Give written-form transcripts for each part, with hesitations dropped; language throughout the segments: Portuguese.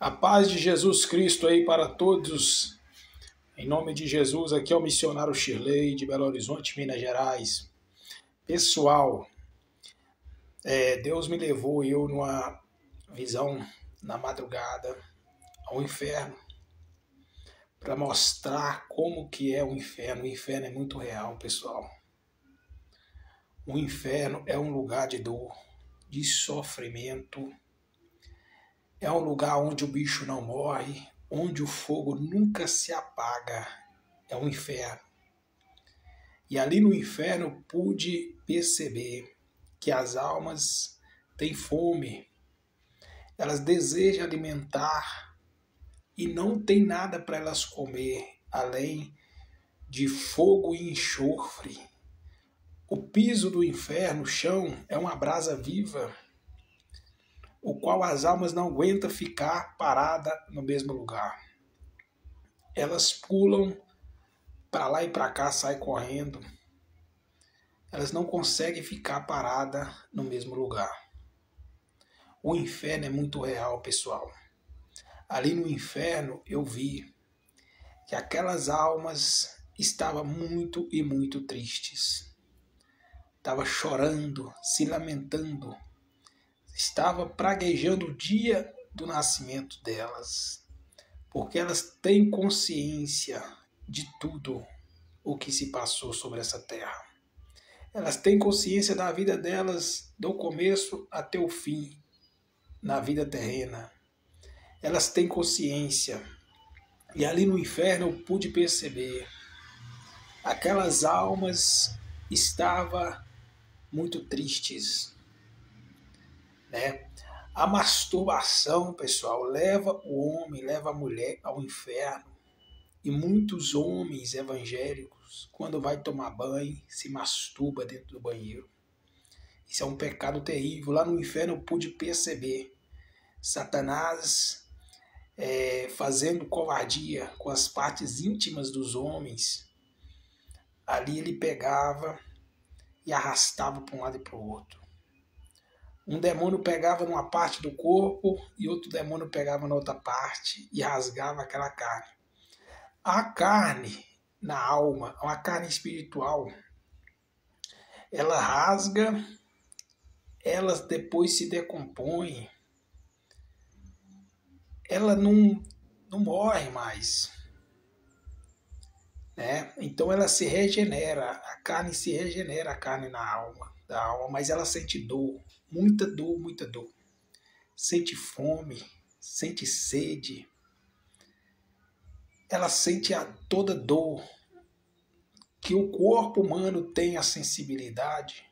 A paz de Jesus Cristo aí para todos. Em nome de Jesus, aqui é o missionário Shirley de Belo Horizonte, Minas Gerais. Pessoal, Deus me levou eu numa visão na madrugada ao inferno para mostrar como que é o inferno. O inferno é muito real, pessoal. O inferno é um lugar de dor, de sofrimento. É um lugar onde o bicho não morre, onde o fogo nunca se apaga. É um inferno. E ali no inferno eu pude perceber que as almas têm fome. Elas desejam alimentar e não tem nada para elas comer além de fogo e enxofre. O piso do inferno, o chão, é uma brasa viva, o qual as almas não aguentam ficar parada no mesmo lugar. Elas pulam para lá e para cá, saem correndo. Elas não conseguem ficar parada no mesmo lugar. O inferno é muito real, pessoal. Ali no inferno eu vi que aquelas almas estavam muito e muito tristes. Estavam chorando, se lamentando. Estava praguejando o dia do nascimento delas. Porque elas têm consciência de tudo o que se passou sobre essa terra. Elas têm consciência da vida delas, do começo até o fim, na vida terrena. Elas têm consciência. E ali no inferno eu pude perceber. Aquelas almas estavam muito tristes, né? A masturbação, pessoal, leva o homem, leva a mulher ao inferno. E muitos homens evangélicos, quando vai tomar banho, se masturba dentro do banheiro. Isso é um pecado terrível. Lá no inferno eu pude perceber Satanás fazendo covardia com as partes íntimas dos homens. Ali ele pegava e arrastava para um lado e para o outro. Um demônio pegava numa parte do corpo e outro demônio pegava na outra parte e rasgava aquela carne. A carne na alma, uma carne espiritual, ela rasga, ela depois se decompõe, ela não morre mais, né? Então ela se regenera, a carne se regenera, a carne na alma, da alma, mas ela sente dor, muita dor, muita dor. Sente fome, sente sede, ela sente toda dor, que o corpo humano tem a sensibilidade,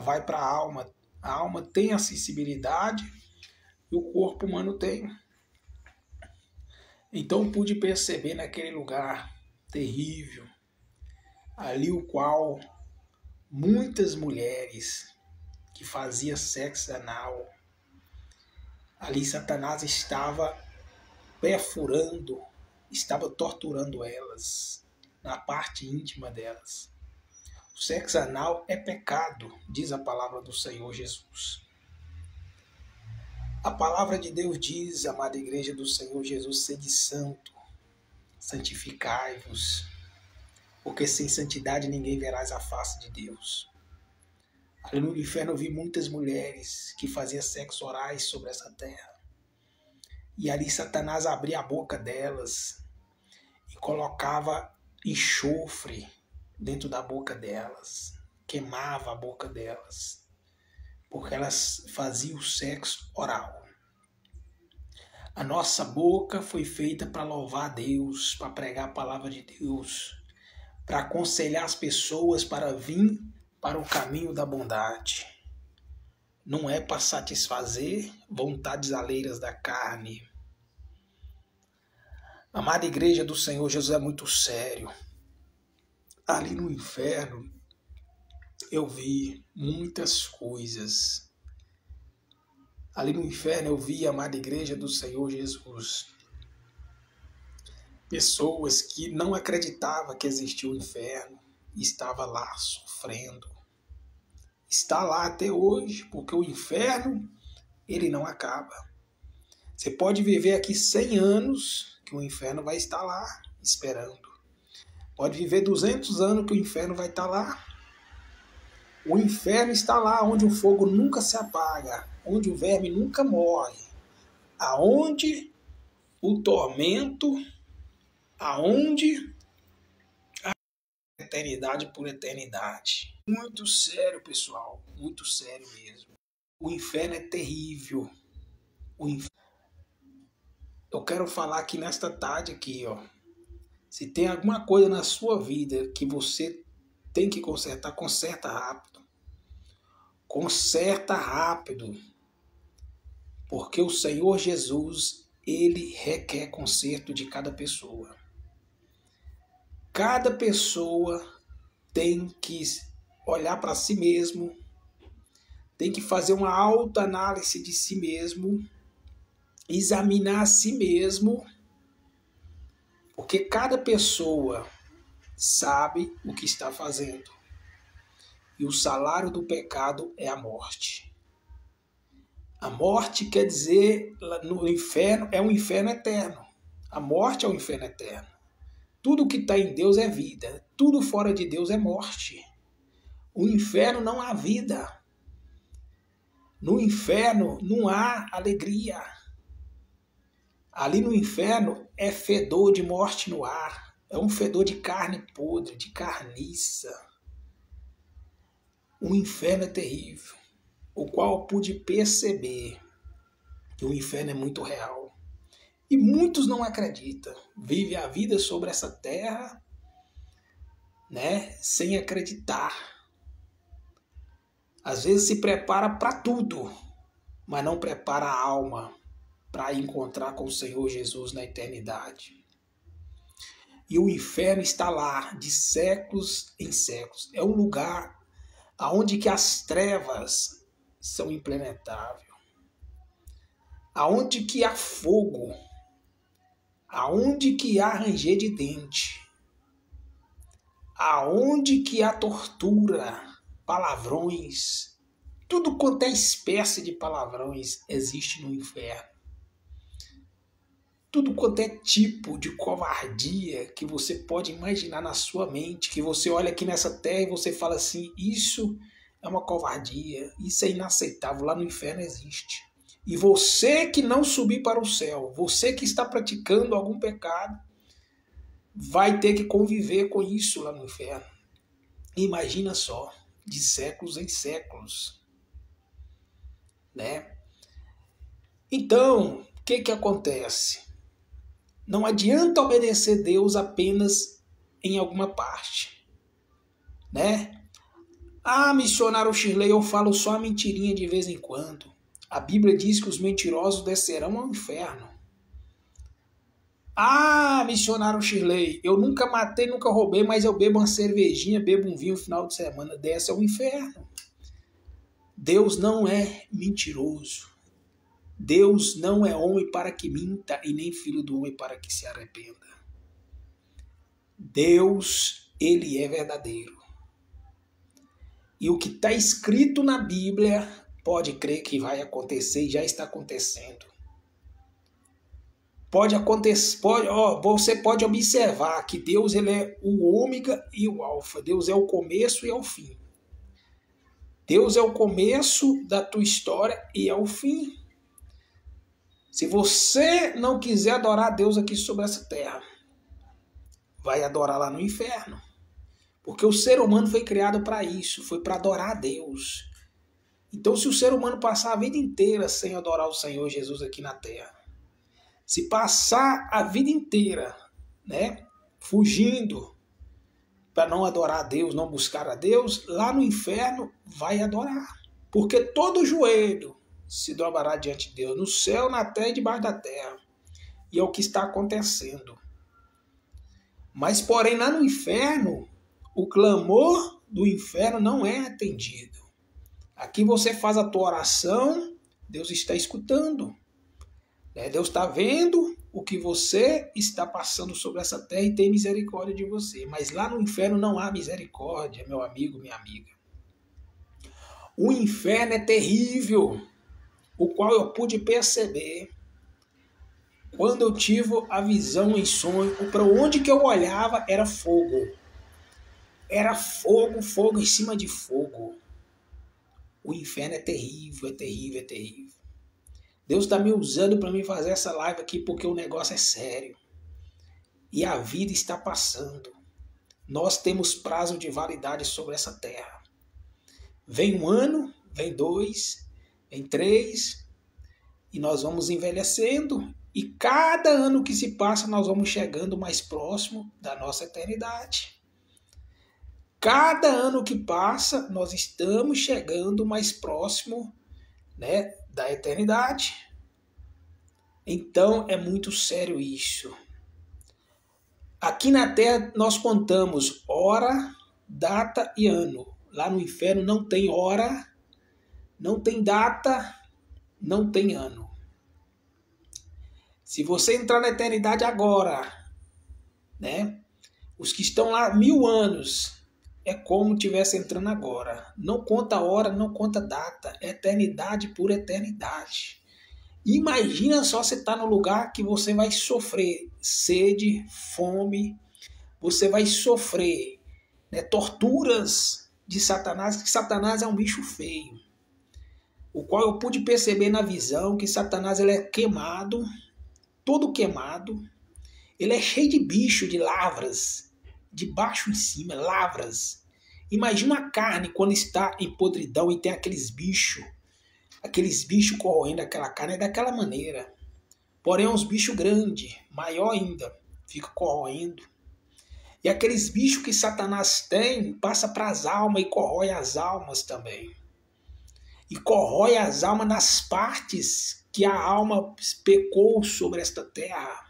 vai para a alma tem a sensibilidade e o corpo humano tem. Então pude perceber naquele lugar terrível, ali o qual muitas mulheres que faziam sexo anal, ali Satanás estava perfurando, estava torturando elas, na parte íntima delas. O sexo anal é pecado, diz a palavra do Senhor Jesus. A palavra de Deus diz, amada igreja do Senhor Jesus, sede santo, santificai-vos, porque sem santidade ninguém verás a face de Deus. Ali no inferno eu vi muitas mulheres que faziam sexo orais sobre essa terra. E ali Satanás abria a boca delas e colocava enxofre dentro da boca delas, queimava a boca delas, porque elas faziam sexo oral. A nossa boca foi feita para louvar a Deus, para pregar a palavra de Deus, para aconselhar as pessoas para vir para o caminho da bondade. Não é para satisfazer vontades alheias da carne. A amada igreja do Senhor Jesus é muito sério. Ali no inferno eu vi muitas coisas. Ali no inferno eu vi a amada igreja do Senhor Jesus. Pessoas que não acreditavam que existia o inferno e estavam lá sofrendo. Está lá até hoje, porque o inferno, ele não acaba. Você pode viver aqui 100 anos, que o inferno vai estar lá esperando. Pode viver 200 anos, que o inferno vai estar lá. O inferno está lá onde o fogo nunca se apaga, onde o verme nunca morre, aonde o tormento, aonde a eternidade por eternidade. Muito sério, pessoal, muito sério mesmo. O inferno é terrível. Eu quero falar aqui nesta tarde aqui, ó. Se tem alguma coisa na sua vida que você tem que consertar, conserta rápido. Conserta rápido. Porque o Senhor Jesus, Ele requer conserto de cada pessoa. Cada pessoa tem que olhar para si mesmo, tem que fazer uma autoanálise de si mesmo, examinar a si mesmo, porque cada pessoa sabe o que está fazendo. E o salário do pecado é a morte. A morte quer dizer, no inferno, é um inferno eterno. A morte é um inferno eterno. Tudo que está em Deus é vida. Tudo fora de Deus é morte. O inferno não há vida. No inferno não há alegria. Ali no inferno é fedor de morte no ar. É um fedor de carne podre, de carniça. O inferno é terrível, o qual eu pude perceber que o inferno é muito real. E muitos não acreditam. Vivem a vida sobre essa terra, né, sem acreditar. Às vezes se prepara para tudo, mas não prepara a alma para encontrar com o Senhor Jesus na eternidade. E o inferno está lá de séculos em séculos. É um lugar onde que as trevas são implementáveis. Aonde que há fogo. Aonde que há ranger de dente. Aonde que há tortura, palavrões. Tudo quanto é espécie de palavrões existe no inferno. Tudo quanto é tipo de covardia que você pode imaginar na sua mente, que você olha aqui nessa terra e você fala assim, isso é uma covardia, isso é inaceitável, lá no inferno existe. E você que não subir para o céu, você que está praticando algum pecado, vai ter que conviver com isso lá no inferno. Imagina só, de séculos em séculos, né? Então, o que acontece? Não adianta obedecer a Deus apenas em alguma parte, né? Ah, missionário Shirley, eu falo só a mentirinha de vez em quando. A Bíblia diz que os mentirosos descerão ao inferno. Ah, missionário Shirley, eu nunca matei, nunca roubei, mas eu bebo uma cervejinha, bebo um vinho no final de semana, desce ao inferno. Deus não é mentiroso. Deus não é homem para que minta e nem filho do homem para que se arrependa. Deus, ele é verdadeiro. E o que está escrito na Bíblia, pode crer que vai acontecer e já está acontecendo. Pode acontecer, você pode observar que Deus ele é o ômega e o alfa. Deus é o começo e é o fim. Deus é o começo da tua história e é o fim. Se você não quiser adorar a Deus aqui sobre essa terra, vai adorar lá no inferno. Porque o ser humano foi criado para isso, foi para adorar a Deus. Então, se o ser humano passar a vida inteira sem adorar o Senhor Jesus aqui na terra, se passar a vida inteira, né, fugindo para não adorar a Deus, não buscar a Deus, lá no inferno vai adorar. Porque todo joelho se dobrará diante de Deus, no céu, na terra e debaixo da terra. E é o que está acontecendo. Mas, porém, lá no inferno, o clamor do inferno não é atendido. Aqui você faz a tua oração, Deus está escutando. Deus está vendo o que você está passando sobre essa terra e tem misericórdia de você. Mas lá no inferno não há misericórdia, meu amigo, minha amiga. O inferno é terrível, o qual eu pude perceber Quando eu tive a visão em sonho, para onde que eu olhava era fogo. Era fogo, fogo em cima de fogo. O inferno é terrível, é terrível, é terrível. Deus está me usando para mim fazer essa live aqui porque o negócio é sério. E a vida está passando. Nós temos prazo de validade sobre essa terra. Vem 1 ano, vem 2, vem 3, e nós vamos envelhecendo. E cada ano que se passa, nós vamos chegando mais próximo da nossa eternidade. Cada ano que passa, nós estamos chegando mais próximo, né, da eternidade. Então, é muito sério isso. Aqui na Terra, nós contamos hora, data e ano. Lá no inferno não tem hora, não tem data, não tem ano. Se você entrar na eternidade agora, né, os que estão lá 1000 anos, é como estivesse entrando agora. Não conta hora, não conta data. Eternidade por eternidade. Imagina só você estar no lugar que você vai sofrer sede, fome. Você vai sofrer, né, torturas de Satanás, que Satanás é um bicho feio. O qual eu pude perceber na visão que Satanás ele é queimado, todo queimado. Ele é cheio de bicho, de lavras. De baixo em cima, lavras. Imagina a carne quando está em podridão e tem aqueles bichos corroendo aquela carne daquela maneira. Porém, é uns bichos grandes, maior ainda, fica corroendo. E aqueles bichos que Satanás tem, passa para as almas e corrói as almas também. E corrói as almas nas partes que a alma pecou sobre esta terra.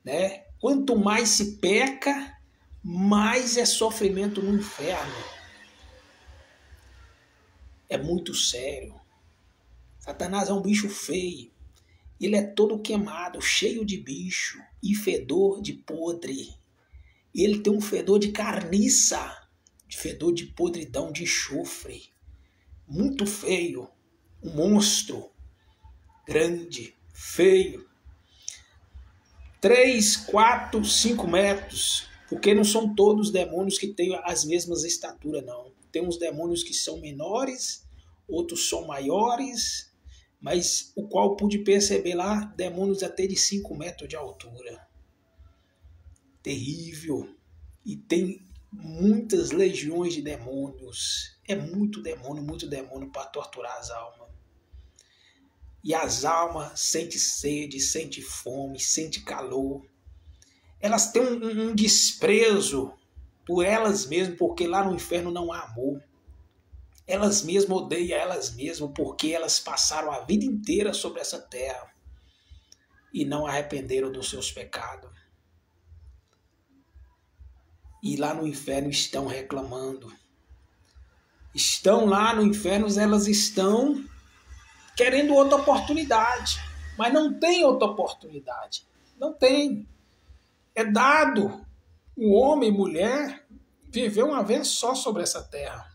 Né? Quanto mais se peca, mais é sofrimento no inferno. É muito sério. Satanás é um bicho feio. Ele é todo queimado, cheio de bicho e fedor de podre. Ele tem um fedor de carniça, de fedor de podridão, de enxofre. Muito feio. Um monstro. Grande, feio. 3, 4, 5 metros. Porque não são todos demônios que têm as mesmas estaturas, não. Tem uns demônios que são menores, outros são maiores, mas o qual pude perceber lá, demônios até de 5 metros de altura. Terrível. E tem muitas legiões de demônios. É muito demônio para torturar as almas. E as almas sentem sede, sentem fome, sentem calor. Elas têm um desprezo por elas mesmas, porque lá no inferno não há amor. Elas mesmas odeiam elas mesmas, porque elas passaram a vida inteira sobre essa terra e não arrependeram dos seus pecados. E lá no inferno estão reclamando. Estão lá no inferno, elas estão querendo outra oportunidade. Mas não tem outra oportunidade. Não tem. É dado o homem e mulher viver uma vez só sobre essa terra.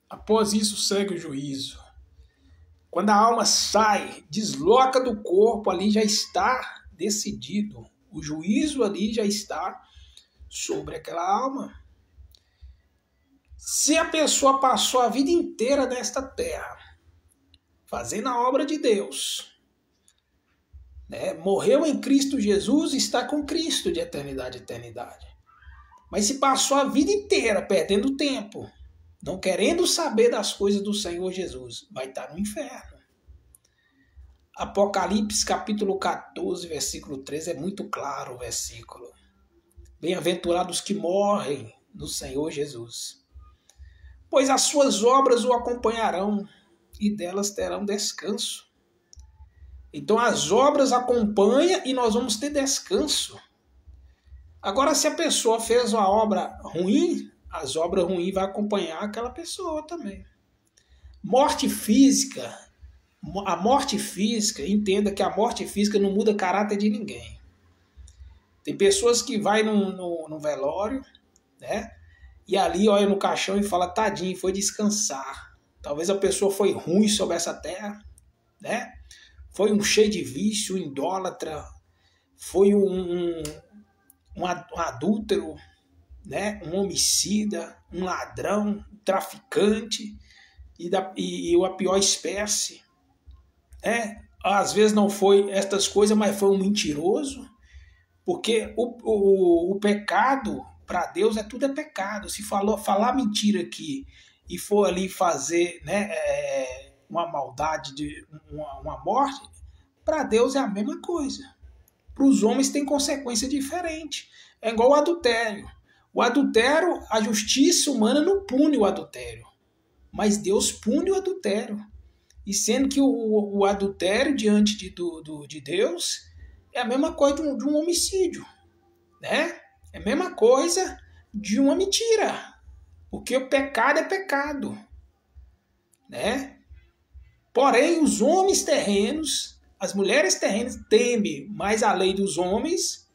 Após isso segue o juízo. Quando a alma sai, desloca do corpo, ali já está decidido. O juízo ali já está sobre aquela alma. Se a pessoa passou a vida inteira nesta terra, fazendo a obra de Deus, né? Morreu em Cristo Jesus, está com Cristo de eternidade a eternidade. Mas se passou a vida inteira perdendo tempo, não querendo saber das coisas do Senhor Jesus, vai estar no inferno. Apocalipse capítulo 14, versículo 13, é muito claro o versículo. Bem-aventurados que morrem no Senhor Jesus, pois as suas obras o acompanharão e delas terão descanso. Então as obras acompanham e nós vamos ter descanso. Agora, se a pessoa fez uma obra ruim, as obras ruins vão acompanhar aquela pessoa também. Morte física. A morte física, entenda que a morte física não muda caráter de ninguém. Tem pessoas que vai no velório, né? E ali olha no caixão e fala, tadinho, foi descansar. Talvez a pessoa foi ruim sobre essa terra, né? foi um cheio de vício, um idólatra, foi um adúltero, né? Um homicida, um ladrão, um traficante e a pior espécie. Às vezes não foi estas coisas, mas foi um mentiroso, porque o pecado, para Deus, tudo é pecado. Se falar mentira aqui e for ali fazer, né, uma maldade, uma morte, para Deus é a mesma coisa. Para os homens tem consequência diferente. É igual o adultério. O adultério, a justiça humana não pune o adultério, mas Deus pune o adultério. E sendo que o adultério diante de Deus é a mesma coisa de um homicídio, né? É a mesma coisa de uma mentira, porque o pecado é pecado, né? Porém, os homens terrenos, as mulheres terrenas temem mais a lei dos homens,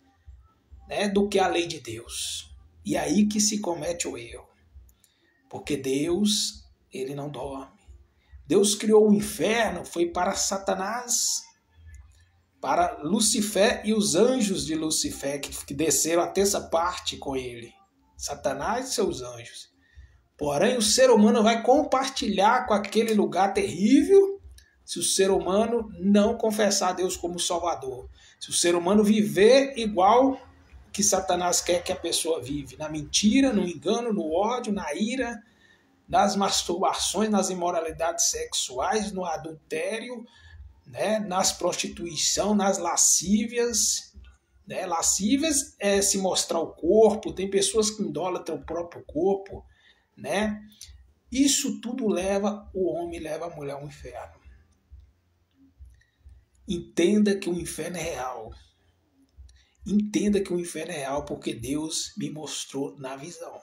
né, do que a lei de Deus. E aí que se comete o erro, porque Deus, ele não dorme. Deus criou o inferno, foi para Satanás, para Lucifer e os anjos de Lucifer, que desceram a terça parte com ele. Satanás e seus anjos. Porém, o ser humano vai compartilhar com aquele lugar terrível se o ser humano não confessar a Deus como Salvador. Se o ser humano viver igual que Satanás quer que a pessoa vive. Na mentira, no engano, no ódio, na ira, nas masturbações, nas imoralidades sexuais, no adultério, né, nas prostituição, nas lascívias. Né? Lascívias é se mostrar o corpo, tem pessoas que idolatram o próprio corpo. Né? Isso tudo leva o homem, leva a mulher ao inferno. Entenda que o inferno é real. Entenda que o inferno é real porque Deus me mostrou na visão.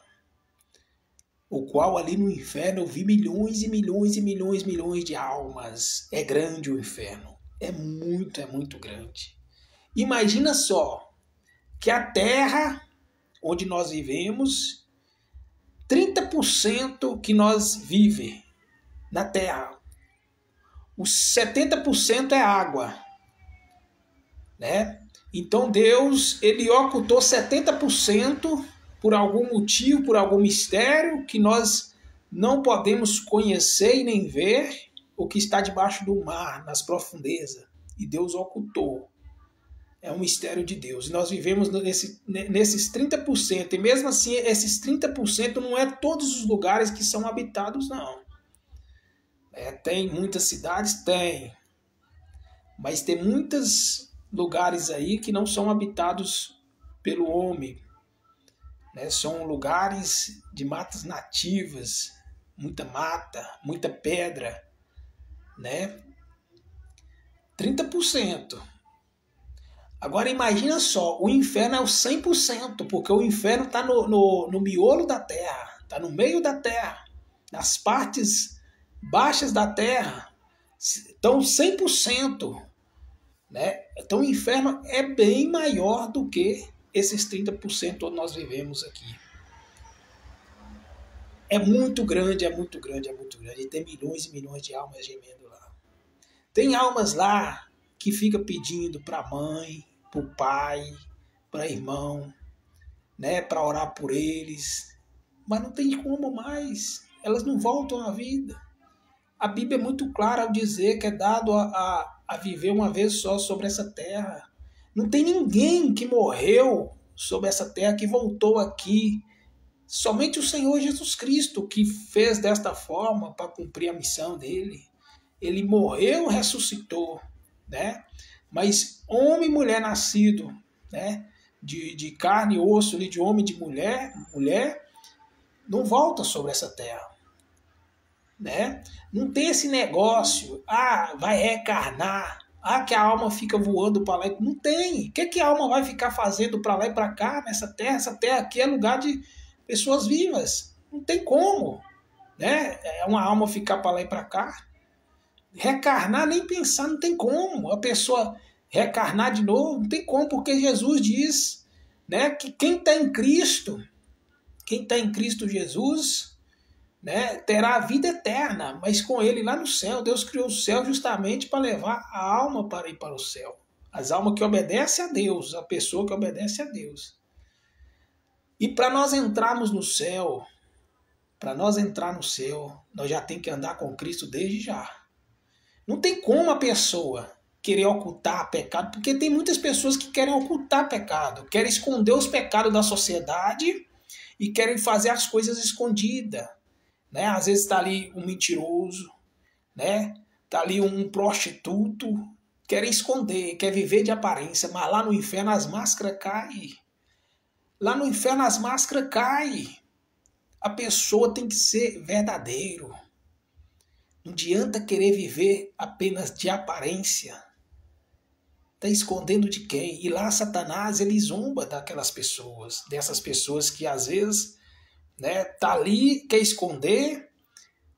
O qual ali no inferno eu vi milhões e milhões e milhões de almas. É grande o inferno. É muito grande. Imagina só que a terra onde nós vivemos, 30% que nós vivemos na terra. Os 70% é água. Né? Então Deus, ele ocultou 70% por algum motivo, por algum mistério que nós não podemos conhecer e nem ver o que está debaixo do mar, nas profundezas. E Deus ocultou. É um mistério de Deus. E nós vivemos nesses 30%. E mesmo assim, esses 30% não é todos os lugares que são habitados, não. Tem muitas cidades? Tem. Mas tem muitos lugares aí que não são habitados pelo homem. Né? São lugares de matas nativas, muita mata, muita pedra. Né? 30%. Agora imagina só, o inferno é o 100%, porque o inferno está no miolo da terra, está no meio da terra, nas partes baixas da terra. Então 100%. Né? Então o inferno é bem maior do que esses 30% onde nós vivemos aqui. É muito grande. E tem milhões e milhões de almas gemendo lá. Tem almas lá que ficam pedindo para a mãe, para o pai, para irmão, né? Para orar por eles. Mas não tem como mais. Elas não voltam à vida. A Bíblia é muito clara ao dizer que é dado a viver uma vez só sobre essa terra. Não tem ninguém que morreu sobre essa terra que voltou aqui. Somente o Senhor Jesus Cristo que fez desta forma para cumprir a missão dele. Ele morreu, ressuscitou, né? Mas homem e mulher nascido, né? de carne e osso, de homem e de mulher, não volta sobre essa terra. Né? Não tem esse negócio, vai reencarnar, que a alma fica voando para lá. Não tem. O que a alma vai ficar fazendo para lá e para cá nessa terra? Essa terra aqui é lugar de pessoas vivas. Não tem como. Né? É uma alma ficar para lá e para cá. Recarnar, nem pensar, não tem como. A pessoa recarnar de novo, não tem como, porque Jesus diz, né, que quem está em Cristo Jesus, né, terá a vida eterna, mas com ele lá no céu. Deus criou o céu justamente para levar a alma para ir para o céu. As almas que obedecem a Deus, a pessoa que obedece a Deus. E para nós entrarmos no céu, nós já tem que andar com Cristo desde já. Não tem como a pessoa querer ocultar pecado, porque tem muitas pessoas que querem ocultar pecado, querem esconder os pecados da sociedade e querem fazer as coisas escondidas. Né? Às vezes está ali um mentiroso, né? Está ali um prostituto, querem esconder, quer viver de aparência, mas lá no inferno as máscaras caem. Lá no inferno as máscaras caem. A pessoa tem que ser verdadeiro. Não adianta querer viver apenas de aparência. Está escondendo de quem? E lá Satanás, ele zomba daquelas pessoas, dessas pessoas que às vezes, né, tá ali, quer esconder,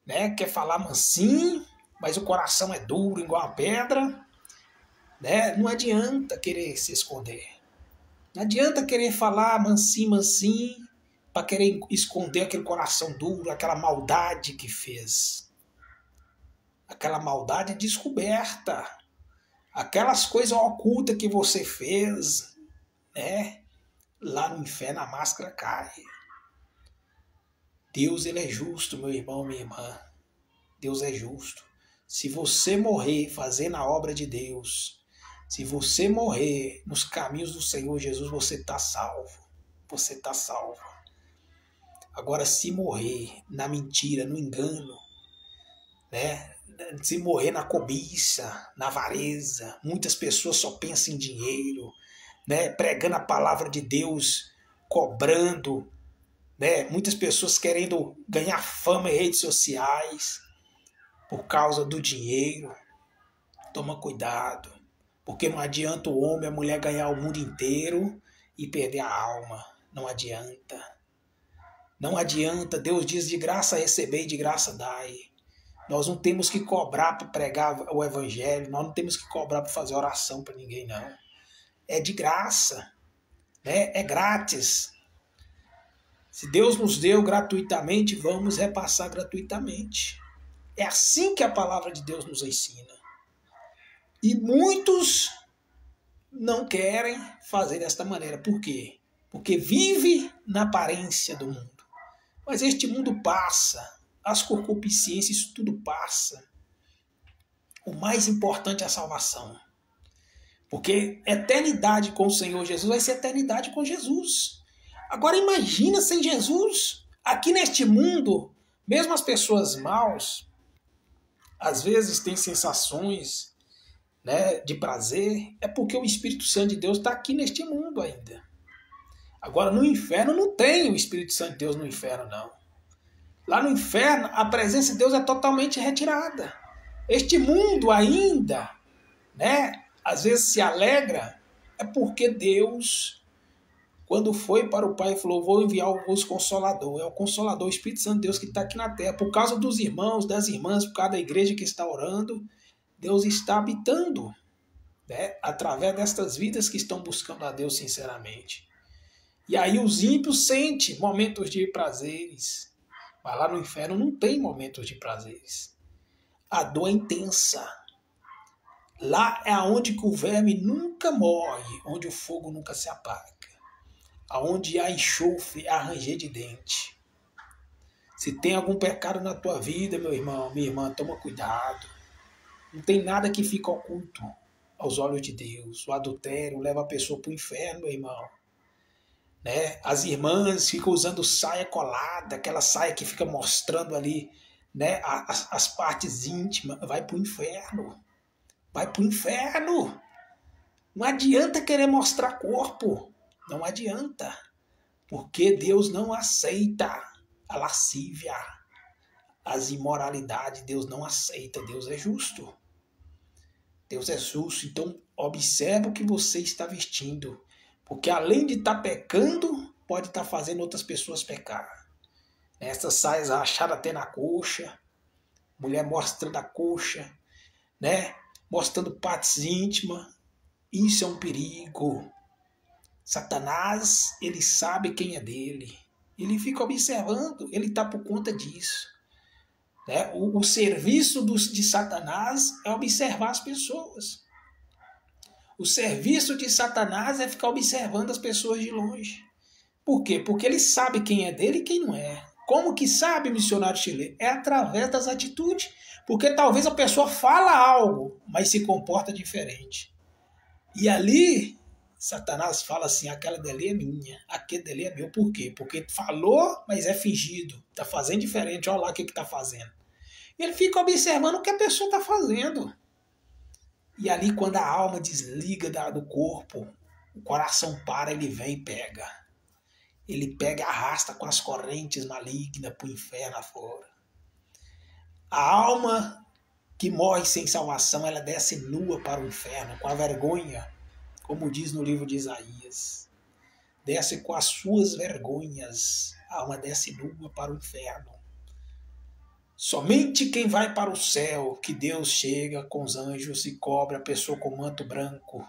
né, quer falar mansinho, mas o coração é duro igual a pedra, né? Não adianta querer se esconder. Não adianta querer falar mansinho, para querer esconder aquele coração duro, aquela maldade que fez. Aquela maldade descoberta. Aquelas coisas ocultas que você fez, né? Lá no inferno a máscara cai. Deus, ele é justo, meu irmão, minha irmã. Deus é justo. Se você morrer fazendo a obra de Deus, se você morrer nos caminhos do Senhor Jesus, você está salvo. Você está salvo. Agora, se morrer na mentira, no engano, né? Se morrer na cobiça, na avareza, muitas pessoas só pensam em dinheiro, né? Pregando a palavra de Deus, cobrando, né? Muitas pessoas querendo ganhar fama em redes sociais por causa do dinheiro. Toma cuidado, porque não adianta o homem e a mulher ganhar o mundo inteiro e perder a alma. Não adianta. Não adianta. Deus diz: de graça receber e de graça dai. Nós não temos que cobrar para pregar o evangelho, nós não temos que cobrar para fazer oração para ninguém, não. É de graça, né? É grátis. Se Deus nos deu gratuitamente, vamos repassar gratuitamente. É assim que a palavra de Deus nos ensina. E muitos não querem fazer desta maneira. Por quê? Porque vive na aparência do mundo. Mas este mundo passa. As concupiscências, isso tudo passa. O mais importante é a salvação. Porque eternidade com o Senhor Jesus vai ser eternidade com Jesus. Agora imagina sem Jesus. Aqui neste mundo, mesmo as pessoas maus, às vezes têm sensações, né, de prazer. É porque o Espírito Santo de Deus está aqui neste mundo ainda. Agora no inferno não tem o Espírito Santo de Deus no inferno, não. Lá no inferno, a presença de Deus é totalmente retirada. Este mundo ainda, né, às vezes se alegra, é porque Deus, quando foi para o Pai, falou: vou enviar os Consolador. É o Consolador, o Espírito Santo de Deus que está aqui na terra. Por causa dos irmãos, das irmãs, por causa da igreja que está orando, Deus está habitando, né, através destas vidas que estão buscando a Deus sinceramente. E aí os ímpios sentem momentos de prazeres. Mas lá no inferno não tem momentos de prazeres. A dor é intensa. Lá é onde o verme nunca morre, onde o fogo nunca se apaga. Aonde há enxofre, há ranger de dente. Se tem algum pecado na tua vida, meu irmão, minha irmã, toma cuidado. Não tem nada que fica oculto aos olhos de Deus. O adultério leva a pessoa para o inferno, meu irmão. Né? As irmãs ficam usando saia colada, aquela saia que fica mostrando ali, né, as partes íntimas. Vai para o inferno. Vai para o inferno. Não adianta querer mostrar corpo. Não adianta. Porque Deus não aceita a lascívia, as imoralidades. Deus não aceita. Deus é justo. Deus é justo. Então observe o que você está vestindo. Porque além de estar pecando, pode estar fazendo outras pessoas pecar. Essas saias rachadas até na coxa, mulher mostrando a coxa, né? Mostrando partes íntimas. Isso é um perigo. Satanás, ele sabe quem é dele. Ele fica observando, ele está por conta disso. Né? O serviço de Satanás é observar as pessoas. O serviço de Satanás é ficar observando as pessoas de longe. Por quê? Porque ele sabe quem é dele e quem não é. Como que sabe, missionário chileno? É através das atitudes. Porque talvez a pessoa fala algo, mas se comporta diferente. E ali, Satanás fala assim, aquela dali é minha, aquele dali é meu. Por quê? Porque falou, mas é fingido. Está fazendo diferente, olha lá o que está fazendo. E ele fica observando o que a pessoa está fazendo. E ali, quando a alma desliga do corpo, o coração para, ele vem e pega. Ele pega e arrasta com as correntes malignas para o inferno afora. A alma que morre sem salvação, ela desce nua para o inferno, com a vergonha, como diz no livro de Isaías. Desce com as suas vergonhas, a alma desce nua para o inferno. Somente quem vai para o céu, que Deus chega com os anjos e cobre a pessoa com manto branco,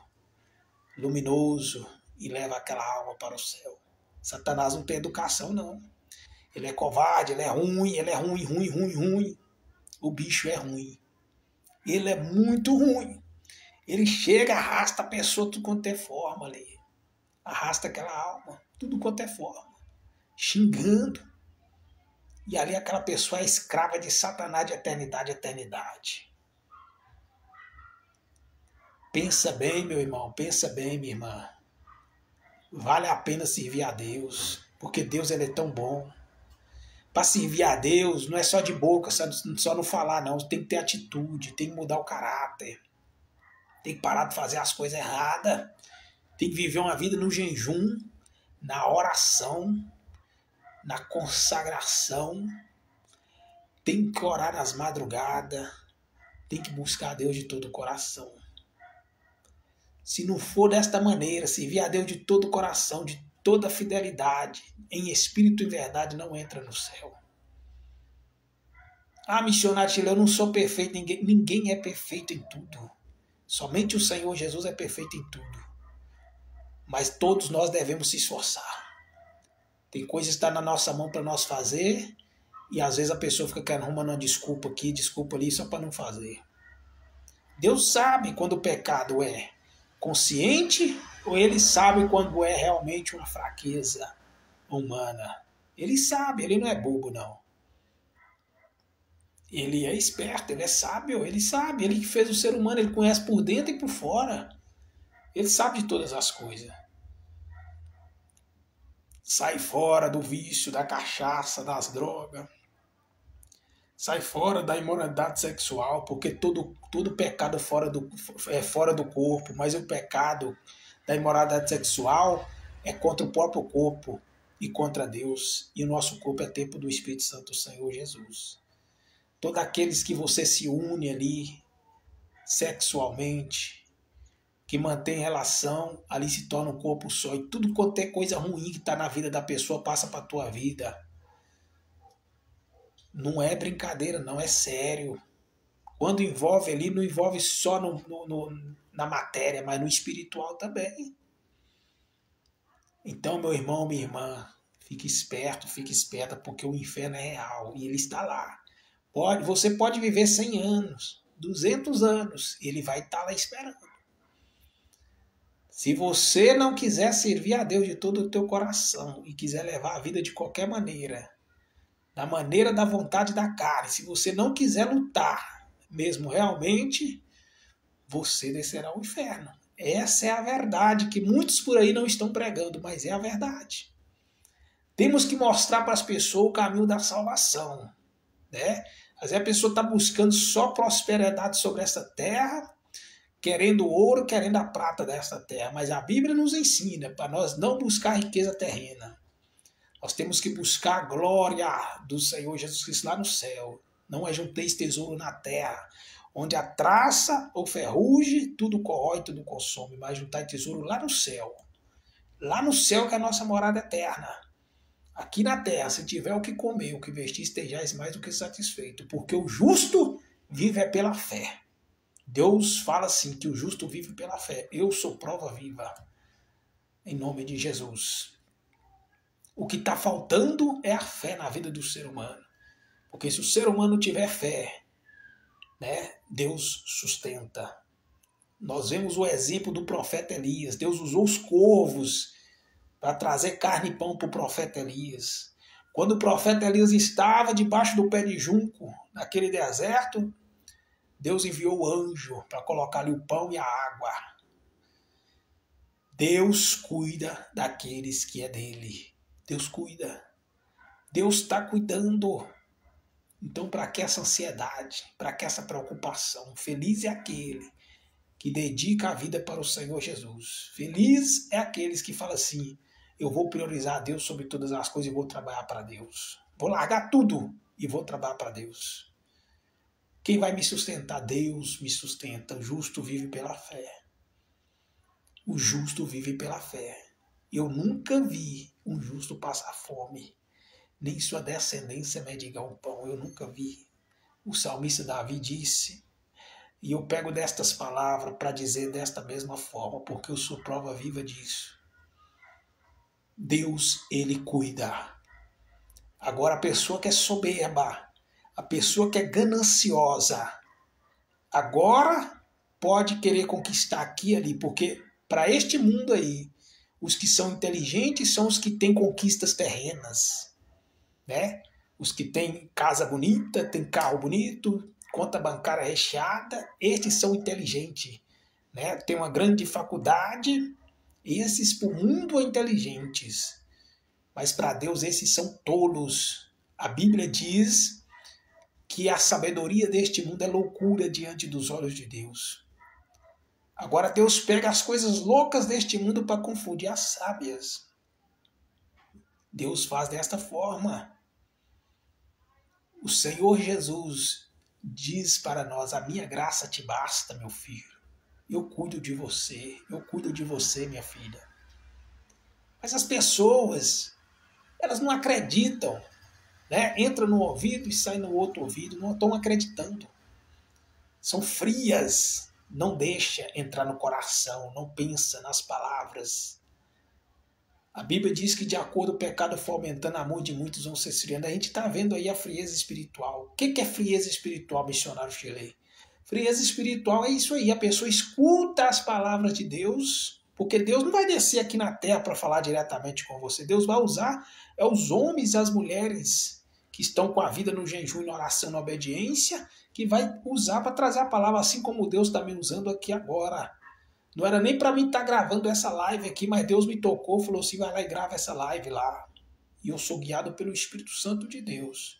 luminoso, e leva aquela alma para o céu. Satanás não tem educação, não. Ele é covarde, ele é ruim. O bicho é ruim. Ele é muito ruim. Ele chega, arrasta a pessoa tudo quanto é forma ali. Arrasta aquela alma, tudo quanto é forma. Xingando. E ali aquela pessoa é escrava de Satanás de eternidade a eternidade. Pensa bem, meu irmão, pensa bem, minha irmã. Vale a pena servir a Deus, porque Deus ele é tão bom. Para servir a Deus não é só de boca, só não falar não, tem que ter atitude, tem que mudar o caráter. Tem que parar de fazer as coisas erradas. Tem que viver uma vida no jejum, na oração, na consagração. Tem que orar nas madrugadas. Tem que buscar a Deus de todo o coração. Se não for desta maneira, servir a Deus de todo o coração, de toda fidelidade, em espírito e verdade, não entra no céu. Ah, missionário chileno, eu não sou perfeito, ninguém é perfeito em tudo. Somente o Senhor Jesus é perfeito em tudo. Mas todos nós devemos se esforçar. Tem coisas que estão na nossa mão para nós fazer, e às vezes a pessoa fica querendo arrumando uma desculpa aqui, desculpa ali, só para não fazer. Deus sabe quando o pecado é consciente ou ele sabe quando é realmente uma fraqueza humana. Ele sabe, ele não é bobo, não. Ele é esperto, ele é sábio, ele sabe, ele que fez o ser humano, ele conhece por dentro e por fora. Ele sabe de todas as coisas. Sai fora do vício, da cachaça, das drogas. Sai fora da imoralidade sexual, porque todo pecado é fora do corpo, mas o pecado da imoralidade sexual é contra o próprio corpo e contra Deus. E o nosso corpo é templo do Espírito Santo do Senhor Jesus. Todos aqueles que você se une ali sexualmente, que mantém relação, ali se torna um corpo só. E tudo quanto é coisa ruim que está na vida da pessoa passa para a tua vida. Não é brincadeira, não, é sério. Quando envolve ali, não envolve só na matéria, mas no espiritual também. Então, meu irmão, minha irmã, fique esperto, fique esperta, porque o inferno é real e ele está lá. Você pode viver 100 anos, 200 anos, ele vai estar lá esperando. Se você não quiser servir a Deus de todo o teu coração e quiser levar a vida de qualquer maneira, da maneira da vontade da carne, se você não quiser lutar mesmo realmente, você descerá ao inferno. Essa é a verdade que muitos por aí não estão pregando, mas é a verdade. Temos que mostrar para as pessoas o caminho da salvação, né? Às vezes a pessoa está buscando só prosperidade sobre essa terra, querendo ouro, querendo a prata dessa terra. Mas a Bíblia nos ensina para nós não buscar riqueza terrena. Nós temos que buscar a glória do Senhor Jesus Cristo lá no céu. Não ajunteis tesouro na terra, onde a traça ou ferrugem, tudo corrói, tudo consome. Mas juntai tesouro lá no céu. Lá no céu que é a nossa morada eterna. Aqui na terra, se tiver o que comer, o que vestir, estejais mais do que satisfeito. Porque o justo vive pela fé. Deus fala assim, que o justo vive pela fé. Eu sou prova viva. Em nome de Jesus. O que está faltando é a fé na vida do ser humano. Porque se o ser humano tiver fé, né, Deus sustenta. Nós vemos o exemplo do profeta Elias. Deus usou os corvos para trazer carne e pão para o profeta Elias. Quando o profeta Elias estava debaixo do pé de junco, naquele deserto, Deus enviou o anjo para colocar ali o pão e a água. Deus cuida daqueles que é dele. Deus cuida. Deus está cuidando. Então, para que essa ansiedade? Para que essa preocupação? Feliz é aquele que dedica a vida para o Senhor Jesus. Feliz é aqueles que falam assim, eu vou priorizar a Deus sobre todas as coisas e vou trabalhar para Deus. Vou largar tudo e vou trabalhar para Deus. Quem vai me sustentar? Deus me sustenta. O justo vive pela fé. O justo vive pela fé. Eu nunca vi um justo passar fome, nem sua descendência mendigar um pão. Eu nunca vi. O salmista Davi disse, e eu pego destas palavras para dizer desta mesma forma, porque eu sou prova viva disso. Deus, Ele cuida. Agora a pessoa que é soberba, a pessoa que é gananciosa, agora pode querer conquistar aqui e ali, porque para este mundo aí, os que são inteligentes são os que têm conquistas terrenas, né? Os que têm casa bonita, têm carro bonito, conta bancária recheada, estes são inteligentes, né? Tem uma grande faculdade, esses para o mundo são inteligentes, mas para Deus esses são tolos. A Bíblia diz que a sabedoria deste mundo é loucura diante dos olhos de Deus. Agora Deus pega as coisas loucas deste mundo para confundir as sábias. Deus faz desta forma. O Senhor Jesus diz para nós, a minha graça te basta, meu filho. Eu cuido de você, minha filha. Mas as pessoas, elas não acreditam, né? Entra no ouvido e sai no outro ouvido, não estão acreditando. São frias, não deixa entrar no coração, não pensa nas palavras. A Bíblia diz que de acordo com o pecado for aumentando, o amor de muitos vão se esfriando. A gente está vendo aí a frieza espiritual. O que é frieza espiritual, missionário Shirley? Frieza espiritual é isso aí, a pessoa escuta as palavras de Deus, porque Deus não vai descer aqui na terra para falar diretamente com você. Deus vai usar os homens e as mulheres que estão com a vida no jejum, na oração, na obediência, que vai usar para trazer a palavra, assim como Deus está me usando aqui agora. Não era nem para mim estar gravando essa live aqui, mas Deus me tocou, falou assim, vai lá e grava essa live lá. E eu sou guiado pelo Espírito Santo de Deus.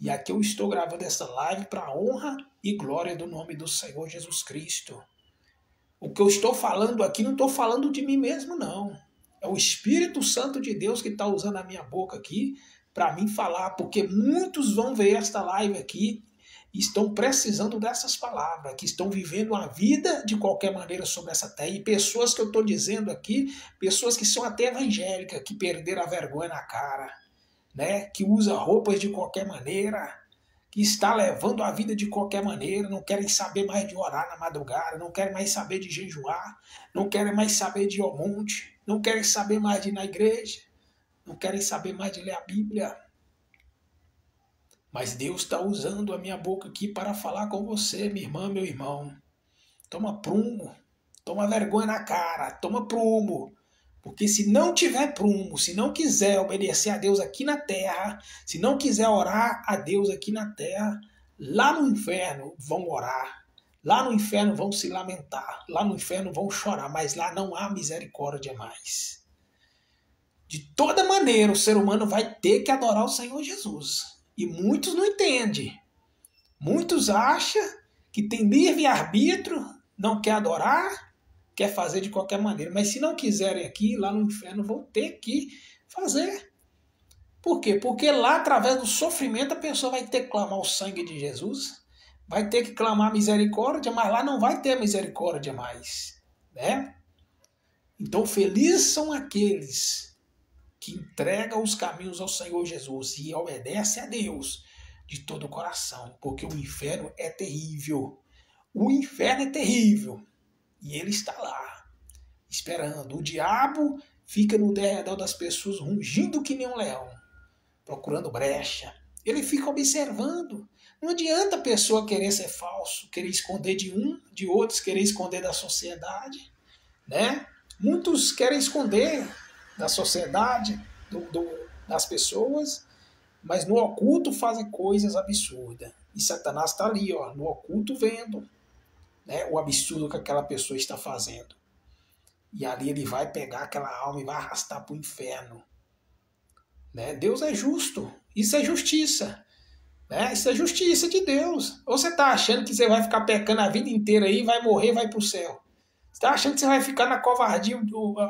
E aqui eu estou gravando essa live para a honra e glória do nome do Senhor Jesus Cristo. O que eu estou falando aqui, não estou falando de mim mesmo, não. É o Espírito Santo de Deus que está usando a minha boca aqui para mim falar, porque muitos vão ver esta live aqui e estão precisando dessas palavras, que estão vivendo a vida de qualquer maneira sobre essa terra. E pessoas que eu estou dizendo aqui, pessoas que são até evangélicas, que perderam a vergonha na cara, né? Que usa roupas de qualquer maneira, que está levando a vida de qualquer maneira, não querem saber mais de orar na madrugada, não querem mais saber de jejuar, não querem mais saber de ir ao monte, não querem saber mais de ir na igreja, não querem saber mais de ler a Bíblia. Mas Deus está usando a minha boca aqui para falar com você, minha irmã, meu irmão. Toma prumo, toma vergonha na cara, toma prumo. Porque se não tiver prumo, se não quiser obedecer a Deus aqui na terra, se não quiser orar a Deus aqui na terra, lá no inferno vão orar. Lá no inferno vão se lamentar. Lá no inferno vão chorar, mas lá não há misericórdia mais. De toda maneira, o ser humano vai ter que adorar o Senhor Jesus. E muitos não entendem. Muitos acham que tem livre-arbítrio, não quer adorar, quer fazer de qualquer maneira. Mas se não quiserem aqui, lá no inferno, vão ter que fazer. Por quê? Porque lá, através do sofrimento, a pessoa vai ter que clamar o sangue de Jesus, vai ter que clamar misericórdia, mas lá não vai ter misericórdia mais, né? Então, felizes são aqueles que entregam os caminhos ao Senhor Jesus e obedecem a Deus de todo o coração, porque o inferno é terrível. O inferno é terrível. E ele está lá, esperando. O diabo fica no derredor das pessoas, rugindo que nem um leão, procurando brecha. Ele fica observando. Não adianta a pessoa querer ser falso, querer esconder de outros, querer esconder da sociedade, né? Muitos querem esconder da sociedade, das pessoas, mas no oculto fazem coisas absurdas. E Satanás está ali, ó, no oculto vendo, né, o absurdo que aquela pessoa está fazendo. E ali ele vai pegar aquela alma e vai arrastar para o inferno. Né? Deus é justo. Isso é justiça. Né? Isso é justiça de Deus. Ou você está achando que você vai ficar pecando a vida inteira aí, vai morrer, vai para o céu? Você está achando que você vai ficar na covardia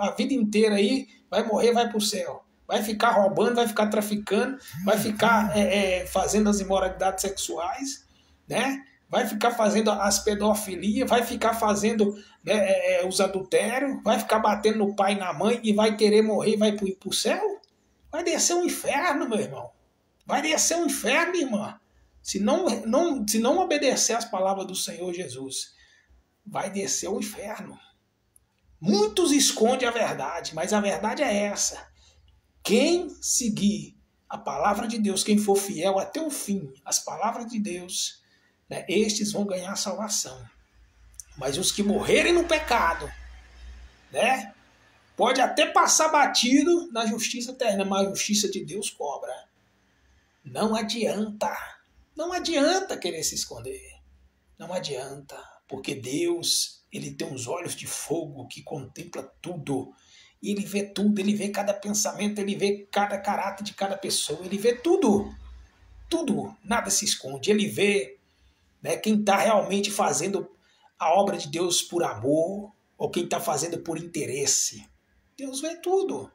a vida inteira aí, vai morrer, vai para o céu? Vai ficar roubando, vai ficar traficando, vai ficar fazendo as imoralidades sexuais, né? Vai ficar fazendo as pedofilias, vai ficar fazendo os adultérios, vai ficar batendo no pai e na mãe e vai querer morrer e vai para o céu? Vai descer um inferno, meu irmão. Vai descer um inferno, irmã. Se não obedecer às palavras do Senhor Jesus, vai descer o inferno. Muitos escondem a verdade, mas a verdade é essa. Quem seguir a palavra de Deus, quem for fiel até o fim, as palavras de Deus, né, estes vão ganhar salvação. Mas os que morrerem no pecado, né, pode até passar batido na justiça eterna, mas a justiça de Deus cobra. Não adianta. Não adianta querer se esconder. Não adianta. Porque Deus, ele tem uns olhos de fogo que contempla tudo. E ele vê tudo, ele vê cada pensamento, ele vê cada caráter de cada pessoa, ele vê tudo. Tudo, nada se esconde. Ele vê, né, quem está realmente fazendo a obra de Deus por amor ou quem está fazendo por interesse. Deus vê tudo.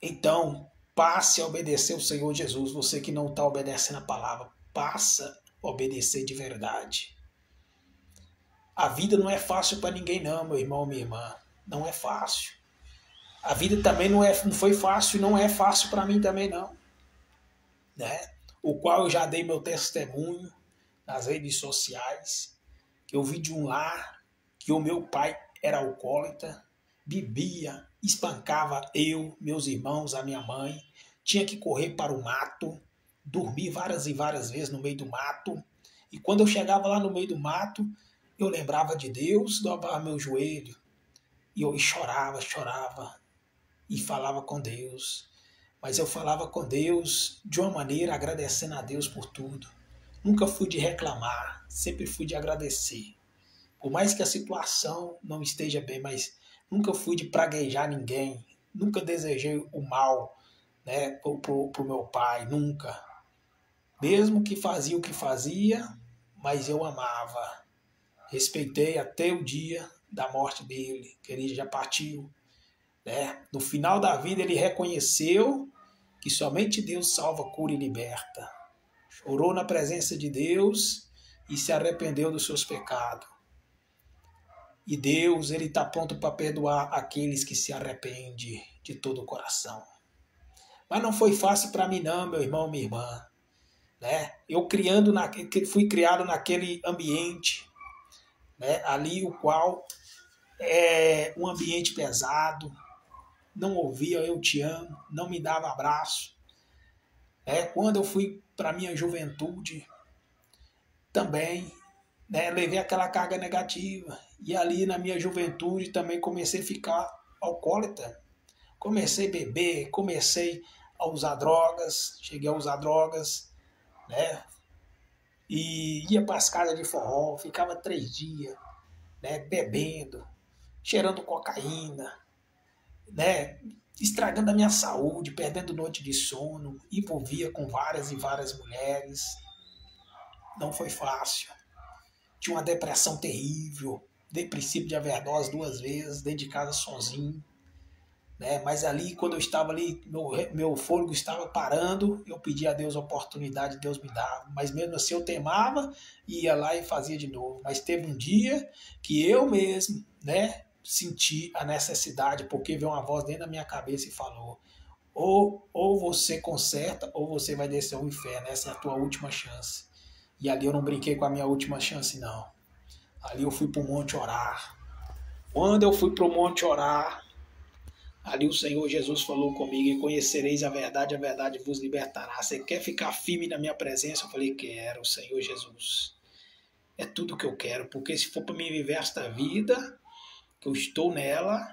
Então, passe a obedecer o Senhor Jesus. Você que não está obedecendo a palavra, passa a obedecer de verdade. A vida não é fácil para ninguém não, meu irmão, minha irmã. Não é fácil. A vida também não foi fácil e não é fácil para mim também não. Né? O qual eu já dei meu testemunho nas redes sociais. Que eu vi de um lar que o meu pai era alcoólatra, bebia, espancava eu, meus irmãos, a minha mãe. Tinha que correr para o mato, dormir várias e várias vezes no meio do mato. E quando eu chegava lá no meio do mato, eu lembrava de Deus, dobrava meu joelho. E eu chorava e falava com Deus. Mas eu falava com Deus de uma maneira agradecendo a Deus por tudo. Nunca fui de reclamar, sempre fui de agradecer. Por mais que a situação não esteja bem, mas nunca fui de praguejar ninguém. Nunca desejei o mal, né, pro meu pai, nunca. Mesmo que fazia o que fazia, mas eu amava. Respeitei até o dia da morte dele, que ele já partiu. Né? No final da vida ele reconheceu que somente Deus salva, cura e liberta. Chorou na presença de Deus e se arrependeu dos seus pecados. E Deus, ele está pronto para perdoar aqueles que se arrependem de todo o coração. Mas não foi fácil para mim não, meu irmão, minha irmã. Né? Eu fui criado naquele ambiente, né? Ali o qual é um ambiente pesado, não ouvia eu te amo, não me dava abraço. Quando eu fui para a minha juventude, também, né, levei aquela carga negativa. E ali na minha juventude também comecei a ficar alcoólatra. Comecei a beber, comecei a usar drogas, cheguei a usar drogas, né? E ia para as casas de forró, ficava 3 dias, né, bebendo, cheirando cocaína, né, estragando a minha saúde, perdendo noite de sono, envolvia com várias e várias mulheres. Não foi fácil. Tinha uma depressão terrível, dei princípio de overdose 2 vezes, dentro de casa sozinho. Né? Mas ali, quando eu estava ali, meu fôlego estava parando, eu pedi a Deus a oportunidade, Deus me dava. Mas mesmo assim eu temava, ia lá e fazia de novo. Mas teve um dia que eu mesmo, né, senti a necessidade, porque veio uma voz dentro da minha cabeça e falou: ou você conserta, ou você vai descer ao inferno, essa é a tua última chance. E ali eu não brinquei com a minha última chance, não. Ali eu fui para o monte orar. Quando eu fui para o monte orar, Ali o Senhor Jesus falou comigo: e conhecereis a verdade vos libertará. Você quer ficar firme na minha presença? Eu falei: quero, Senhor Jesus. É tudo que eu quero, porque se for para mim viver esta vida, que eu estou nela,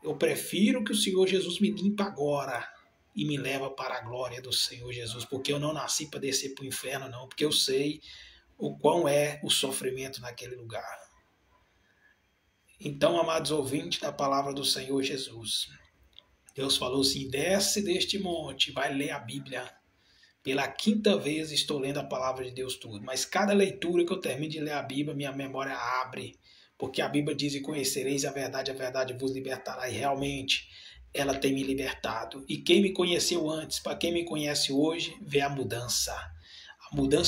eu prefiro que o Senhor Jesus me limpe agora e me leva para a glória do Senhor Jesus, porque eu não nasci para descer para o inferno, não, porque eu sei o quão é o sofrimento naquele lugar. Então, amados ouvintes da palavra do Senhor Jesus, Deus falou assim: desce deste monte, vai ler a Bíblia. Pela 5ª vez estou lendo a palavra de Deus tudo, mas cada leitura que eu termino de ler a Bíblia, minha memória abre, porque a Bíblia diz: e conhecereis a verdade vos libertará, e realmente ela tem me libertado. E quem me conheceu antes, para quem me conhece hoje, vê a mudança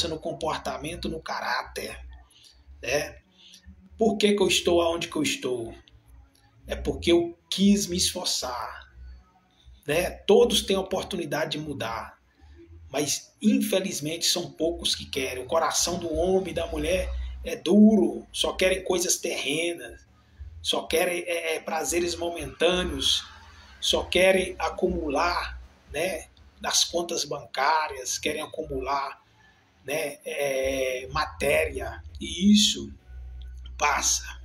no comportamento, no caráter, né? Por que eu estou onde que eu estou? É porque eu quis me esforçar, né? Todos têm a oportunidade de mudar, mas infelizmente são poucos que querem. O coração do homem e da mulher é duro, só querem coisas terrenas, só querem prazeres momentâneos, só querem acumular, né, nas contas bancárias, querem acumular, né, matéria, e isso passa.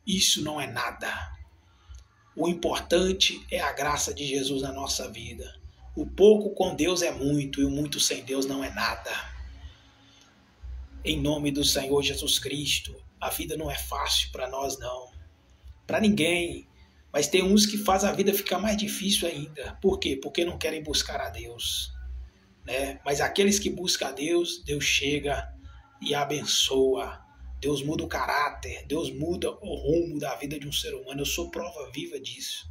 Isso não é nada. O importante é a graça de Jesus na nossa vida. O pouco com Deus é muito, e o muito sem Deus não é nada. Em nome do Senhor Jesus Cristo, a vida não é fácil para nós, não. Para ninguém. Mas tem uns que fazem a vida ficar mais difícil ainda. Por quê? Porque não querem buscar a Deus, né? Mas aqueles que buscam a Deus, Deus chega e abençoa. Deus muda o caráter, Deus muda o rumo da vida de um ser humano. Eu sou prova viva disso.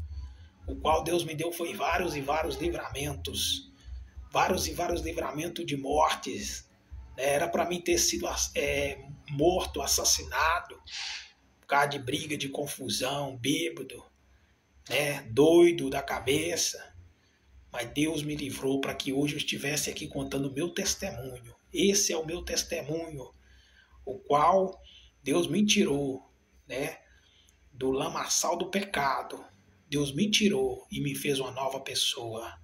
O qual Deus me deu foi vários e vários livramentos. Vários e vários livramentos de mortes. Era para mim ter sido morto, assassinado, por causa de briga, de confusão, bêbado, né, doido da cabeça. Mas Deus me livrou para que hoje eu estivesse aqui contando o meu testemunho. Esse é o meu testemunho, o qual Deus me tirou, né, do lamaçal do pecado. Deus me tirou e me fez uma nova pessoa.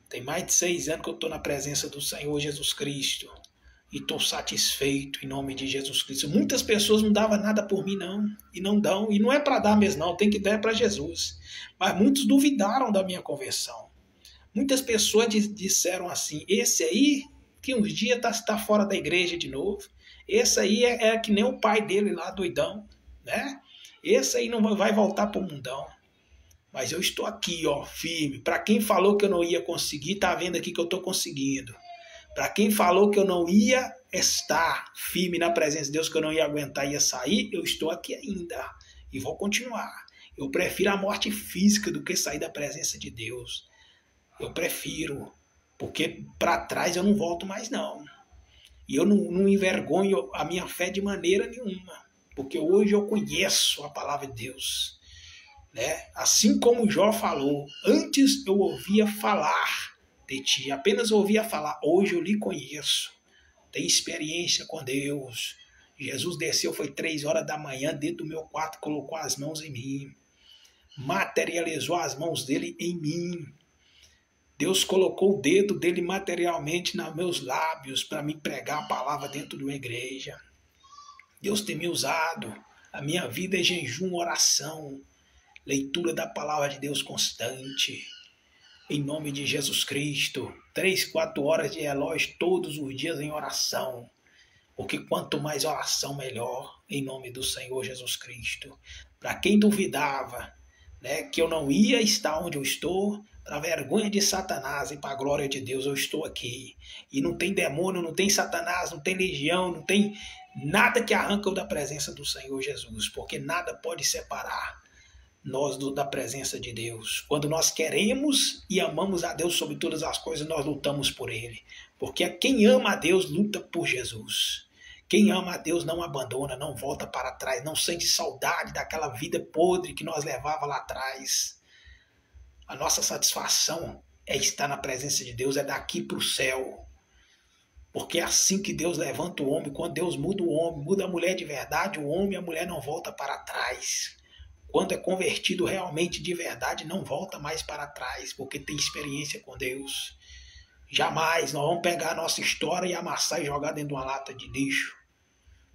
Tem mais de 6 anos que eu estou na presença do Senhor Jesus Cristo. E estou satisfeito em nome de Jesus Cristo. Muitas pessoas não davam nada por mim, não. E não dão. E não é para dar mesmo, não. Tem que dar para Jesus. Mas muitos duvidaram da minha conversão. Muitas pessoas disseram assim: esse aí, que uns dias está fora da igreja de novo. Esse aí é que nem o pai dele lá, doidão, né? Esse aí não vai voltar para o mundão. Mas eu estou aqui, ó, firme. Para quem falou que eu não ia conseguir, tá vendo aqui que eu estou conseguindo. Para quem falou que eu não ia estar firme na presença de Deus, que eu não ia aguentar, ia sair, eu estou aqui ainda. E vou continuar. Eu prefiro a morte física do que sair da presença de Deus. Eu prefiro. Porque para trás eu não volto mais, não. E eu não envergonho a minha fé de maneira nenhuma. Porque hoje eu conheço a palavra de Deus, né? Assim como Jó falou, antes eu ouvia falar de ti, apenas ouvia falar, hoje eu lhe conheço, tenho experiência com Deus. Jesus desceu, foi 3 horas da manhã, dentro do meu quarto, colocou as mãos em mim, materializou as mãos dele em mim. Deus colocou o dedo dele materialmente nos meus lábios para me pregar a palavra dentro de uma igreja. Deus tem me usado, a minha vida é jejum, oração, leitura da palavra de Deus constante. Em nome de Jesus Cristo, 3, 4 horas de relógio todos os dias em oração. Porque quanto mais oração, melhor, em nome do Senhor Jesus Cristo. Para quem duvidava, né, que eu não ia estar onde eu estou, para a vergonha de Satanás e para a glória de Deus, eu estou aqui. E não tem demônio, não tem Satanás, não tem legião, não tem nada que arranca da presença do Senhor Jesus. Porque nada pode separar nós da presença de Deus. Quando nós queremos e amamos a Deus sobre todas as coisas, nós lutamos por Ele. Porque quem ama a Deus luta por Jesus. Quem ama a Deus não abandona, não volta para trás, não sente saudade daquela vida podre que nós levava lá atrás. A nossa satisfação é estar na presença de Deus, é daqui para o céu. Porque é assim que Deus levanta o homem. Quando Deus muda o homem, muda a mulher de verdade, o homem e a mulher não voltam para trás. quando é convertido realmente de verdade, não volta mais para trás, porque tem experiência com Deus. Jamais nós vamos pegar a nossa história e amassar e jogar dentro de uma lata de lixo.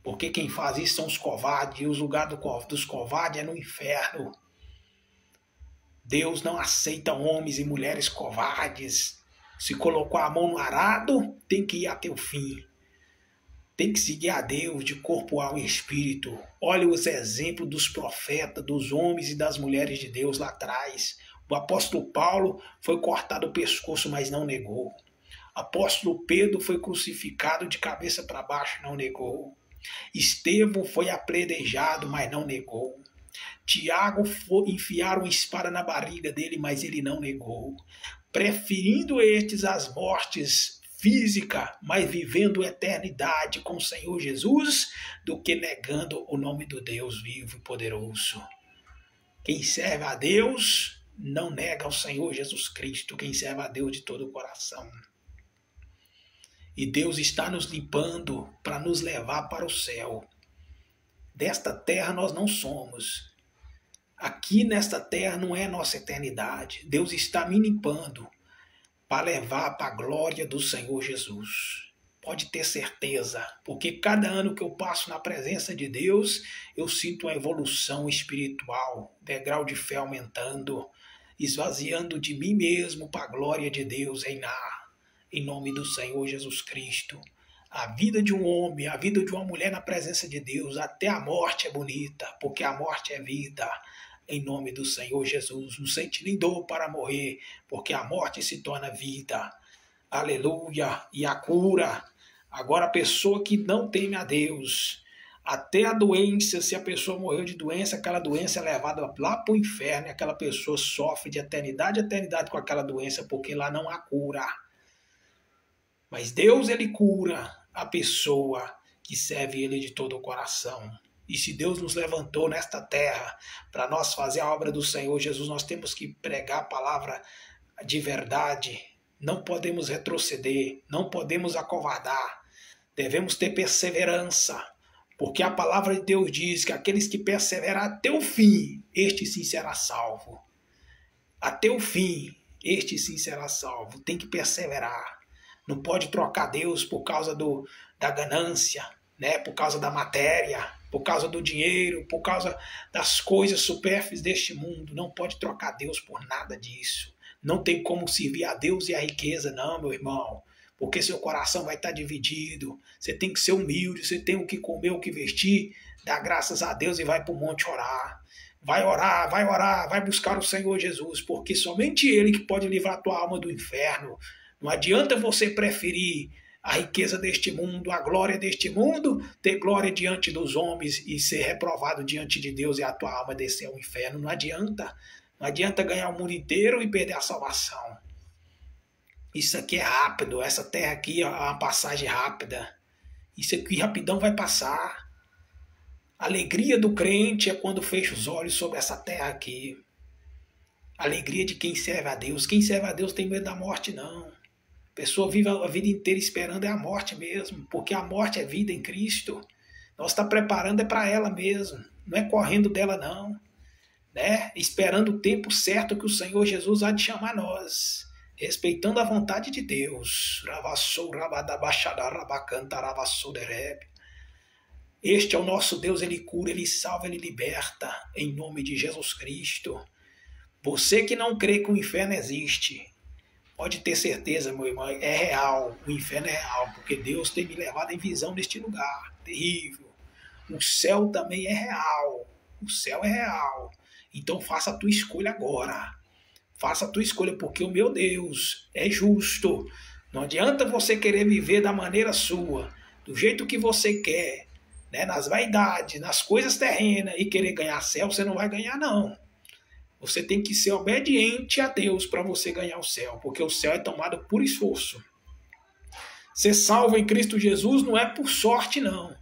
Porque quem faz isso são os covardes, e o lugar dos covardes é no inferno. Deus não aceita homens e mulheres covardes. Se colocou a mão no arado, tem que ir até o fim. Tem que seguir a Deus de corpo, alma e espírito. Olha os exemplos dos profetas, dos homens e das mulheres de Deus lá atrás. O apóstolo Paulo foi cortado o pescoço, mas não negou. O apóstolo Pedro foi crucificado de cabeça para baixo, não negou. Estevão foi apedrejado, mas não negou. Tiago enfiaram uma espada na barriga dele, mas ele não negou. Preferindo estes as mortes física, mas vivendo eternidade com o Senhor Jesus, do que negando o nome do Deus vivo e poderoso. Quem serve a Deus não nega o Senhor Jesus Cristo, quem serve a Deus de todo o coração. E Deus está nos limpando para nos levar para o céu. Desta terra nós não somos. Aqui nesta terra não é nossa eternidade. Deus está me limpando para levar para a glória do Senhor Jesus. Pode ter certeza, porque cada ano que eu passo na presença de Deus, eu sinto uma evolução espiritual, degrau de fé aumentando, esvaziando de mim mesmo para a glória de Deus reinar, em nome do Senhor Jesus Cristo. A vida de um homem, a vida de uma mulher na presença de Deus, até a morte é bonita, porque a morte é vida. Em nome do Senhor Jesus, não sente nem dor para morrer, porque a morte se torna vida. Aleluia! E a cura. Agora a pessoa que não teme a Deus, até a doença, se a pessoa morreu de doença, aquela doença é levada lá para o inferno, e aquela pessoa sofre de eternidade a eternidade com aquela doença, porque lá não há cura. Mas Deus, ele cura a pessoa que serve ele de todo o coração. E se Deus nos levantou nesta terra para nós fazer a obra do Senhor Jesus, nós temos que pregar a palavra de verdade. Não podemos retroceder, não podemos acovardar. Devemos ter perseverança, porque a palavra de Deus diz que aqueles que perseveram até o fim, este sim será salvo. Até o fim, este sim será salvo. Tem que perseverar. Não pode trocar Deus por causa da ganância, né? Por causa da matéria, por causa do dinheiro, por causa das coisas supérfluas deste mundo. Não pode trocar Deus por nada disso. Não tem como servir a Deus e a riqueza, não, meu irmão. Porque seu coração vai estar dividido. Você tem que ser humilde, você tem o que comer, o que vestir. Dá graças a Deus e vai para o monte orar. Vai orar, vai buscar o Senhor Jesus, porque somente Ele que pode livrar a tua alma do inferno. Não adianta você preferir a riqueza deste mundo, a glória deste mundo, ter glória diante dos homens e ser reprovado diante de Deus e a tua alma descer ao inferno. Não adianta. Não adianta ganhar o mundo inteiro e perder a salvação. Isso aqui é rápido. Essa terra aqui é uma passagem rápida. Isso aqui rapidão vai passar. A alegria do crente é quando fecha os olhos sobre essa terra aqui. A alegria de quem serve a Deus. Quem serve a Deus tem medo da morte, não. A pessoa vive a vida inteira esperando é a morte mesmo, porque a morte é vida em Cristo. Nós estamos preparando é para ela mesmo, não é correndo dela não, né? Esperando o tempo certo que o Senhor Jesus há de chamar nós, respeitando a vontade de Deus. Este é o nosso Deus, Ele cura, Ele salva, Ele liberta, em nome de Jesus Cristo. Você que não crê que o inferno existe, pode ter certeza, meu irmão, é real, o inferno é real, porque Deus tem me levado em visão neste lugar, terrível. O céu também é real, o céu é real. Então faça a tua escolha agora, faça a tua escolha, porque o meu Deus é justo. Não adianta você querer viver da maneira sua, do jeito que você quer, né? Nas vaidades, nas coisas terrenas, e querer ganhar céu, você não vai ganhar não. Você tem que ser obediente a Deus para você ganhar o céu, porque o céu é tomado por esforço. Ser salvo em Cristo Jesus não é por sorte, não.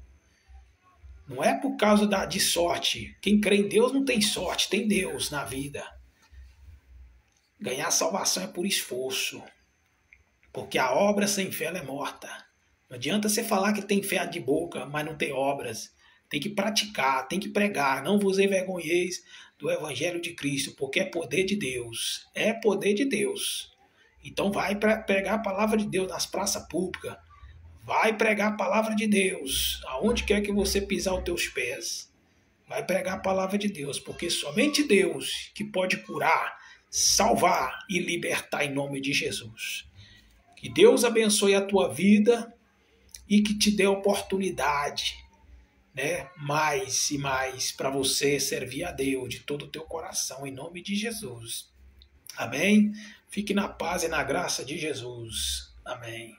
Não é por causa de sorte. Quem crê em Deus não tem sorte, tem Deus na vida. Ganhar salvação é por esforço, porque a obra sem fé ela é morta. Não adianta você falar que tem fé de boca, mas não tem obras. tem que praticar, tem que pregar. Não vos envergonheis do Evangelho de Cristo, porque é poder de Deus. É poder de Deus. Então vai pregar a palavra de Deus nas praças públicas. Vai pregar a palavra de Deus, aonde quer que você pisar os teus pés. Vai pregar a palavra de Deus, porque somente Deus que pode curar, salvar e libertar em nome de Jesus. Que Deus abençoe a tua vida e que te dê oportunidade, né, mais e mais para você servir a Deus de todo o teu coração, em nome de Jesus. Amém? Fique na paz e na graça de Jesus. Amém.